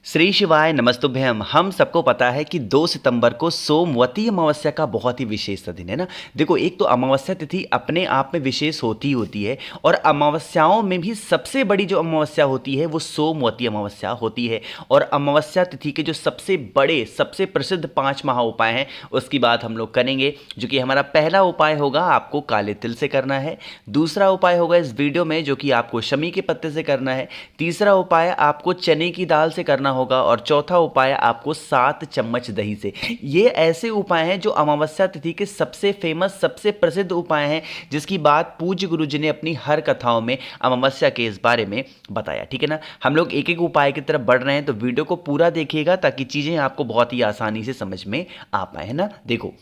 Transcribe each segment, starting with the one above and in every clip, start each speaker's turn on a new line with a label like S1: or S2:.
S1: श्री शिवाय नमस्तुभ्यम। हम सबको पता है कि 2 सितंबर को सोमवती अमावस्या का बहुत ही विशेष दिन है ना। देखो, एक तो अमावस्या तिथि अपने आप में विशेष होती है और अमावस्याओं में भी सबसे बड़ी जो अमावस्या होती है वो सोमवती अमावस्या होती है। और अमावस्या तिथि के जो सबसे बड़े सबसे प्रसिद्ध 5 महा उपाय हैं उसकी बात हम लोग करेंगे। जो कि हमारा पहला उपाय होगा आपको काले तिल से करना है। दूसरा उपाय होगा इस वीडियो में जो कि आपको शमी के पत्ते से करना है। तीसरा उपाय आपको चने की दाल से करना होगा और चौथा उपाय आपको 7 चम्मच दही से। ये ऐसे उपाय हैं जो अमावस्या तिथि के सबसे फेमस सबसे प्रसिद्ध उपाय हैं जिसकी बात पूज्य गुरु जी ने अपनी हर कथाओं में अमावस्या के इस बारे में बताया। ठीक है ना। हम लोग एक एक उपाय की तरफ बढ़ रहे हैं तो वीडियो को पूरा देखिएगा ताकि चीज़ें आपको बहुत ही आसानी से समझ में आ पाए, है ना। देखो,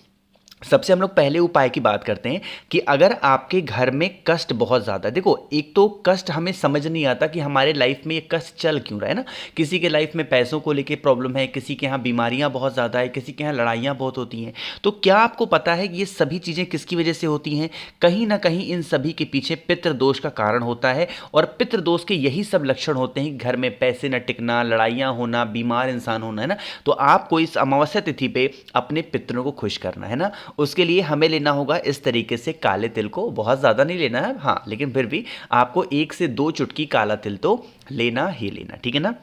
S1: सबसे हम लोग पहले उपाय की बात करते हैं कि अगर आपके घर में कष्ट बहुत ज़्यादा है। देखो, एक तो कष्ट हमें समझ नहीं आता कि हमारे लाइफ में ये कष्ट चल क्यों रहा है ना। किसी के लाइफ में पैसों को लेके प्रॉब्लम है, किसी के यहाँ बीमारियाँ बहुत ज़्यादा है, किसी के यहाँ लड़ाइयाँ बहुत होती हैं। तो क्या आपको पता है कि ये सभी चीज़ें किसकी वजह से होती हैं? कहीं ना कहीं इन सभी के पीछे पितृदोष का कारण होता है। और पितृदोष के यही सब लक्षण होते हैं, घर में पैसे न टिकना, लड़ाइयाँ होना, बीमार इंसान होना, है ना। तो आपको इस अमावस्या तिथि पे अपने पितरों को खुश करना है ना। उसके लिए हमें लेना होगा इस तरीके से काले तिल को। बहुत ज़्यादा नहीं लेना है, हाँ, लेकिन फिर भी आपको 1 से 2 चुटकी काला तिल तो लेना ही लेना। ठीक है ना।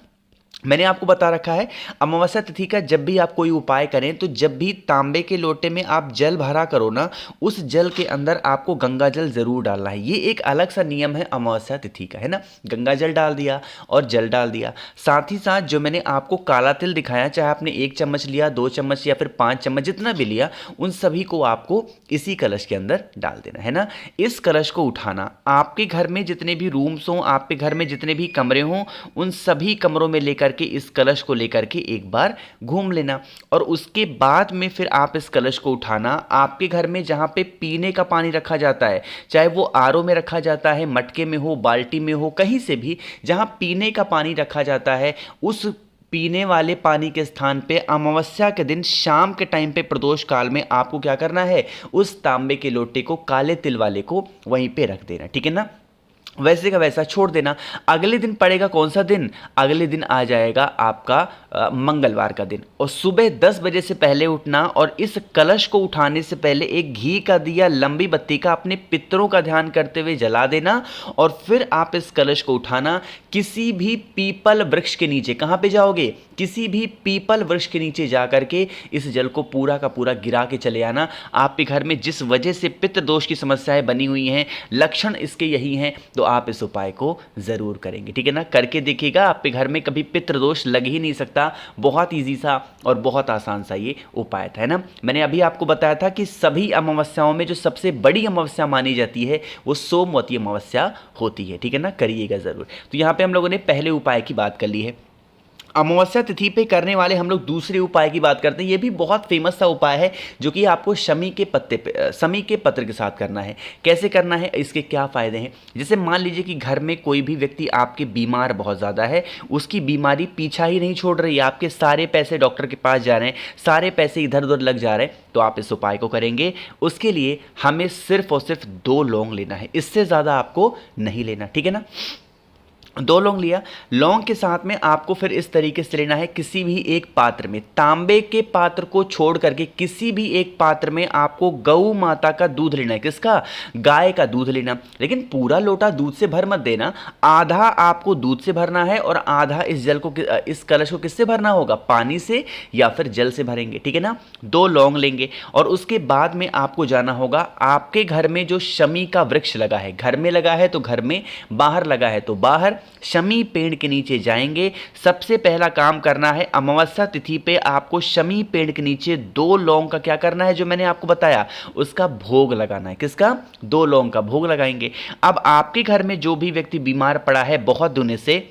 S1: मैंने आपको बता रखा है अमावस्या तिथि का जब भी आप कोई उपाय करें तो जब भी तांबे के लोटे में आप जल भरा करो ना, उस जल के अंदर आपको गंगा जल जरूर डालना है। ये एक अलग सा नियम है अमावस्या तिथि का, है ना। गंगा जल डाल दिया और जल डाल दिया। साथ ही साथ जो मैंने आपको काला तिल दिखाया, चाहे आपने 1 चम्मच लिया, 2 चम्मच या फिर 5 चम्मच, जितना भी लिया, उन सभी को आपको इसी कलश के अंदर डाल देना है ना। इस कलश को उठाना, आपके घर में जितने भी रूम्स हों, आपके घर में जितने भी कमरे हों, उन सभी कमरों में लेकर के इस कलश को लेकर के एक बार घूम लेना। और उसके बाद में फिर आप इस कलश को उठाना, आपके घर में जहां पे पीने का पानी रखा जाता है, चाहे वो आरओ में रखा जाता है, मटके में हो, बाल्टी में हो, कहीं से भी जहां पीने का पानी रखा जाता है, उस पीने वाले पानी के स्थान पे अमावस्या के दिन शाम के टाइम पे प्रदोष काल में आपको क्या करना है, उस तांबे के लोटे को, काले तिल वाले को वहीं पे रख देना। ठीक है ना। वैसे का वैसा छोड़ देना। अगले दिन पड़ेगा कौन सा दिन? अगले दिन आ जाएगा आपका मंगलवार का दिन। और सुबह 10 बजे से पहले उठना और इस कलश को उठाने से पहले एक घी का दिया, लंबी बत्ती का, अपने पितरों का ध्यान करते हुए जला देना। और फिर आप इस कलश को उठाना, किसी भी पीपल वृक्ष के नीचे, कहाँ पे जाओगे? किसी भी पीपल वृक्ष के नीचे जा करके इस जल को पूरा का पूरा गिरा के चले आना। आपके घर में जिस वजह से पितृदोष की समस्याएं बनी हुई हैं, लक्षण इसके यही हैं, तो आप इस उपाय को जरूर करेंगे। ठीक है ना। करके देखिएगा, आपके घर में कभी पितृदोष लग ही नहीं सकता। बहुत इजी सा और बहुत आसान सा ये उपाय था, है ना। मैंने अभी आपको बताया था कि सभी अमावस्याओं में जो सबसे बड़ी अमावस्या मानी जाती है वो सोमवती अमावस्या होती है। ठीक है ना। करिएगा जरूर। तो यहाँ पे हम लोगों ने पहले उपाय की बात कर ली है। अमावस्या तिथि पे करने वाले हम लोग दूसरे उपाय की बात करते हैं। ये भी बहुत फेमस सा उपाय है जो कि आपको शमी के पत्ते पे, शमी के पत्र के साथ करना है। कैसे करना है, इसके क्या फ़ायदे हैं? जैसे मान लीजिए कि घर में कोई भी व्यक्ति आपके बीमार बहुत ज़्यादा है, उसकी बीमारी पीछा ही नहीं छोड़ रही है, आपके सारे पैसे डॉक्टर के पास जा रहे हैं, सारे पैसे इधर उधर लग जा रहे हैं, तो आप इस उपाय को करेंगे। उसके लिए हमें सिर्फ और सिर्फ 2 लौंग लेना है, इससे ज़्यादा आपको नहीं लेना। ठीक है ना। 2 लौंग लिया। लौंग के साथ में आपको फिर इस तरीके से लेना है, किसी भी एक पात्र में, तांबे के पात्र को छोड़ करके किसी भी एक पात्र में आपको गौ माता का दूध लेना है। किसका? गाय का दूध लेना। लेकिन पूरा लोटा दूध से भर मत देना, आधा आपको दूध से भरना है और आधा इस जल को, इस कलश को किससे भरना होगा? पानी से या फिर जल से भरेंगे। ठीक है ना। 2 लौंग लेंगे और उसके बाद में आपको जाना होगा, आपके घर में जो शमी का वृक्ष लगा है, घर में लगा है तो घर में, बाहर लगा है तो बाहर, शमी पेड़ के नीचे जाएंगे। सबसे पहला काम करना है, अमावस्या तिथि पे आपको शमी पेड़ के नीचे 2 लौंग का क्या करना है, जो मैंने आपको बताया, उसका भोग लगाना है। किसका? 2 लौंग का भोग लगाएंगे। अब आपके घर में जो भी व्यक्ति बीमार पड़ा है बहुत दिनों से,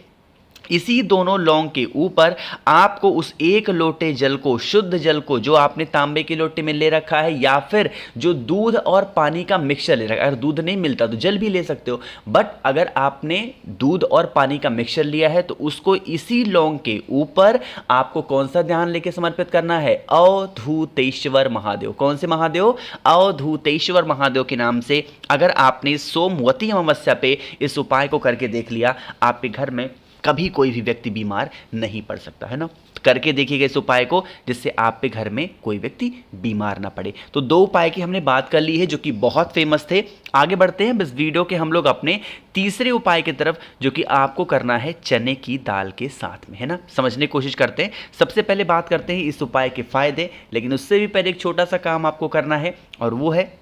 S1: इसी दोनों लौंग के ऊपर आपको उस 1 लोटे जल को, शुद्ध जल को, जो आपने तांबे के लोटे में ले रखा है या फिर जो दूध और पानी का मिक्सचर ले रखा है, अगर दूध नहीं मिलता तो जल भी ले सकते हो, बट अगर आपने दूध और पानी का मिक्सचर लिया है तो उसको इसी लौंग के ऊपर आपको कौन सा ध्यान लेके समर्पित करना है? अवधूतेश्वर महादेव। कौन से महादेव? अवधूतेश्वर महादेव के नाम से। अगर आपने सोमवती अमावस्या पे इस उपाय को करके देख लिया, आपके घर में कभी कोई भी व्यक्ति बीमार नहीं पड़ सकता है ना। तो करके देखिएगा इस उपाय को, जिससे आप पे घर में कोई व्यक्ति बीमार ना पड़े। तो 2 उपाय की हमने बात कर ली है जो कि बहुत फेमस थे। आगे बढ़ते हैं इस वीडियो के हम लोग अपने तीसरे उपाय की तरफ, जो कि आपको करना है चने की दाल के साथ में, है ना। समझने की कोशिश करते हैं। सबसे पहले बात करते हैं इस उपाय के फायदे, लेकिन उससे भी पहले एक छोटा सा काम आपको करना है, और वो है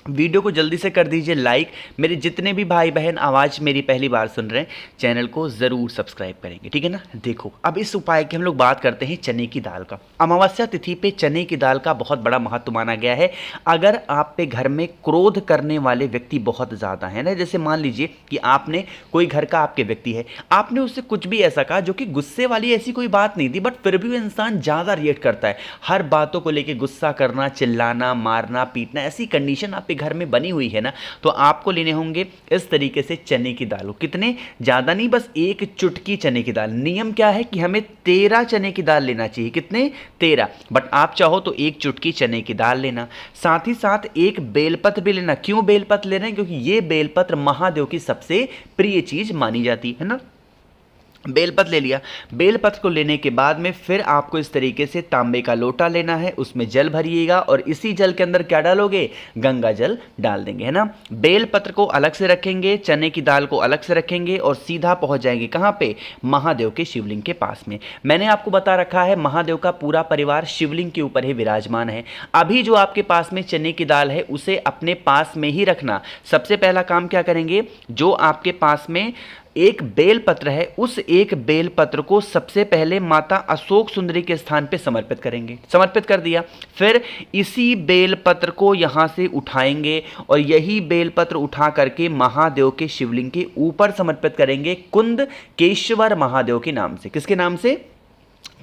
S1: वीडियो को जल्दी से कर दीजिए लाइक। मेरे जितने भी भाई बहन आवाज़ मेरी पहली बार सुन रहे हैं, चैनल को ज़रूर सब्सक्राइब करेंगे, ठीक है ना। देखो अब इस उपाय की हम लोग बात करते हैं चने की दाल का। अमावस्या तिथि पे चने की दाल का बहुत बड़ा महत्व माना गया है। अगर आप पे घर में क्रोध करने वाले व्यक्ति बहुत ज़्यादा हैं ना, जैसे मान लीजिए कि आपने कोई घर का आपके व्यक्ति है, आपने उससे कुछ भी ऐसा कहा जो कि गुस्से वाली ऐसी कोई बात नहीं थी, बट फिर भी वो इंसान ज़्यादा रिएक्ट करता है, हर बातों को लेकर गुस्सा करना, चिल्लाना, मारना, पीटना, ऐसी कंडीशन आप घर में बनी हुई है ना, तो आपको लेने होंगे इस तरीके से चने की दाल। कितने, ज्यादा नहीं, बस 1 चुटकी चने की दाल। नियम क्या है कि हमें 13 चने की दाल लेना चाहिए। कितने, 13, बट आप चाहो तो 1 चुटकी चने की दाल लेना। साथ ही साथ 1 बेलपत्र भी लेना। क्यों बेलपत्र ले रहे हैं? क्योंकि ये बेलपत्र महादेव की सबसे प्रिय चीज मानी जाती है ना। बेलपत्र ले लिया। बेलपत्र को लेने के बाद में फिर आपको इस तरीके से तांबे का लोटा लेना है, उसमें जल भरिएगा और इसी जल के अंदर क्या डालोगे? गंगा जल डाल देंगे, है ना। बेलपत्र को अलग से रखेंगे, चने की दाल को अलग से रखेंगे और सीधा पहुंच जाएंगे कहां पे? महादेव के शिवलिंग के पास में। मैंने आपको बता रखा है महादेव का पूरा परिवार शिवलिंग के ऊपर ही विराजमान है। अभी जो आपके पास में चने की दाल है उसे अपने पास में ही रखना। सबसे पहला काम क्या करेंगे? जो आपके पास में 1 बेलपत्र है, उस 1 बेलपत्र को सबसे पहले माता अशोक सुंदरी के स्थान पे समर्पित करेंगे। समर्पित कर दिया, फिर इसी बेलपत्र को यहां से उठाएंगे और यही बेलपत्र उठा करके महादेव के शिवलिंग के ऊपर समर्पित करेंगे, कुंद केशवर महादेव के नाम से। किसके नाम से?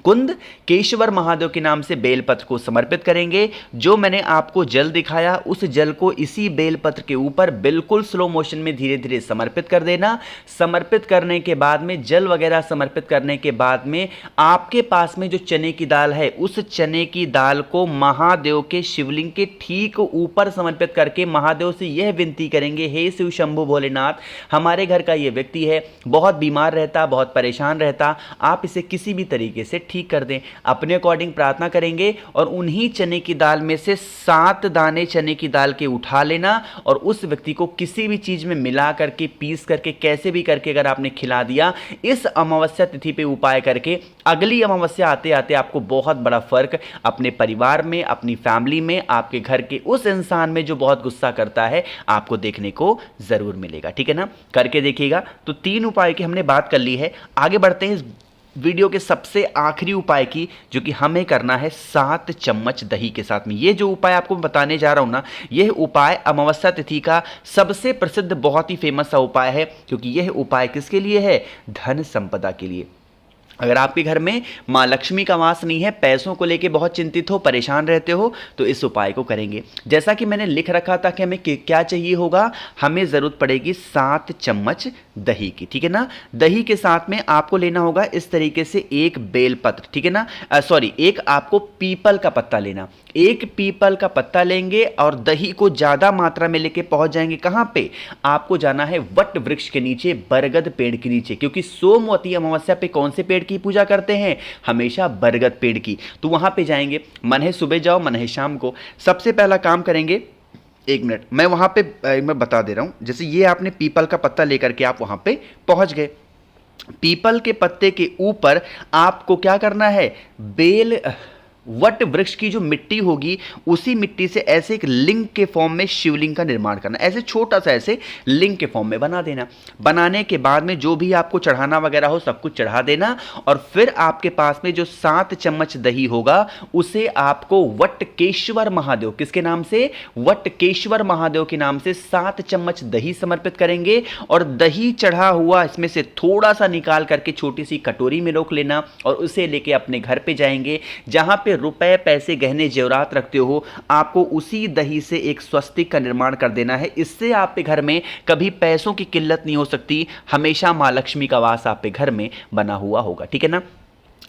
S1: कुंद केशवर महादेव के नाम से बेलपत्र को समर्पित करेंगे। जो मैंने आपको जल दिखाया, उस जल को इसी बेलपत्र के ऊपर बिल्कुल स्लो मोशन में धीरे धीरे समर्पित कर देना। समर्पित करने के बाद में, जल वगैरह समर्पित करने के बाद में, आपके पास में जो चने की दाल है, उस चने की दाल को महादेव के शिवलिंग के ठीक ऊपर समर्पित करके महादेव से यह विनती करेंगे, हे शिव शंभु भोलेनाथ, हमारे घर का ये व्यक्ति है, बहुत बीमार रहता, बहुत परेशान रहता, आप इसे किसी भी तरीके से ठीक कर दें। अपने अकॉर्डिंग प्रार्थना करेंगे और उन्हीं चने की दाल में से 7 दाने चने की दाल के उठा लेना और उस व्यक्ति को किसी भी चीज में मिला करके, पीस करके, कैसे भी करके अगर आपने खिला दिया, इस अमावस्या तिथि पे उपाय करके अगली अमावस्या आते आते आपको बहुत बड़ा फर्क अपने परिवार में, अपनी फैमिली में, आपके घर के उस इंसान में जो बहुत गुस्सा करता है, आपको देखने को जरूर मिलेगा, ठीक है ना। करके देखिएगा। तो 3 उपाय की हमने बात कर ली है। आगे बढ़ते हैं इस वीडियो के सबसे आखिरी उपाय की, जो कि हमें करना है 7 चम्मच दही के साथ में। ये जो उपाय आपको बताने जा रहा हूं ना, यह उपाय अमावस्या तिथि का सबसे प्रसिद्ध, बहुत ही फेमस सा उपाय है, क्योंकि यह उपाय किसके लिए है? धन संपदा के लिए। अगर आपके घर में माँ लक्ष्मी का वास नहीं है, पैसों को लेके बहुत चिंतित हो, परेशान रहते हो, तो इस उपाय को करेंगे। जैसा कि मैंने लिख रखा था कि हमें क्या चाहिए होगा, हमें ज़रूरत पड़ेगी 7 चम्मच दही की, ठीक है ना। दही के साथ में आपको लेना होगा इस तरीके से 1 बेलपत्र, ठीक है ना, सॉरी, 1 आपको पीपल का पत्ता लेना। 1 पीपल का पत्ता लेंगे और दही को ज़्यादा मात्रा में लेके पहुंच जाएंगे कहाँ पे? आपको जाना है वट वृक्ष के नीचे, बरगद पेड़ के नीचे, क्योंकि सोमवती अमावस्या पे कौन से पेड़ की पूजा करते हैं? हमेशा बरगद पेड़ की। तो वहां पे जाएंगे, मन है सुबह जाओ, मन है शाम को। सबसे पहला काम करेंगे, 1 मिनट, मैं वहां पे मैं बता दे रहा हूं। जैसे ये आपने पीपल का पत्ता लेकर के आप वहां पे पहुंच गए। पीपल के पत्ते के ऊपर आपको क्या करना है? वट वृक्ष की जो मिट्टी होगी, उसी मिट्टी से ऐसे एक लिंग के फॉर्म में शिवलिंग का निर्माण करना। ऐसे छोटा सा ऐसे लिंग के फॉर्म में बना देना। बनाने के बाद में जो भी आपको चढ़ाना वगैरह हो, सब कुछ चढ़ा देना और फिर आपके पास में जो 7 चम्मच दही होगा, उसे आपको वटकेश्वर महादेव, किसके नाम से? वटकेश्वर महादेव के नाम से 7 चम्मच दही समर्पित करेंगे। और दही चढ़ा हुआ इसमें से थोड़ा सा निकाल करके छोटी सी कटोरी में रोक लेना और उसे लेके अपने घर पे जाएंगे। जहां पे रुपए, पैसे, गहने, जेवरात रखते हो, आपको उसी दही से एक स्वस्तिक का निर्माण कर देना है। इससे आपके घर में कभी पैसों की किल्लत नहीं हो सकती, हमेशा मां लक्ष्मी का वास आपके घर में बना हुआ होगा, ठीक है ना।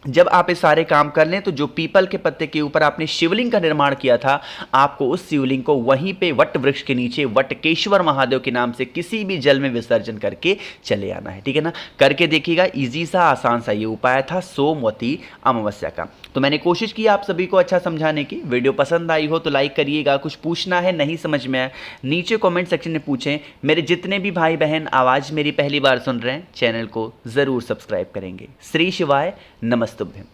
S1: जब आप ये सारे काम कर लें तो जो पीपल के पत्ते के ऊपर आपने शिवलिंग का निर्माण किया था, आपको उस शिवलिंग को वहीं पे वट वृक्ष के नीचे वटकेश्वर महादेव के नाम से किसी भी जल में विसर्जन करके चले आना है, ठीक है ना। करके देखिएगा, इजी सा आसान सा ये उपाय था सोमवती अमावस्या का। तो मैंने कोशिश की आप सभी को अच्छा समझाने की। वीडियो पसंद आई हो तो लाइक करिएगा, कुछ पूछना है नहीं समझ में आया नीचे कमेंट सेक्शन में पूछें। मेरे जितने भी भाई बहन आवाज़ मेरी पहली बार सुन रहे हैं, चैनल को ज़रूर सब्सक्राइब करेंगे। श्री शिवाय नमस्तुभ्यम।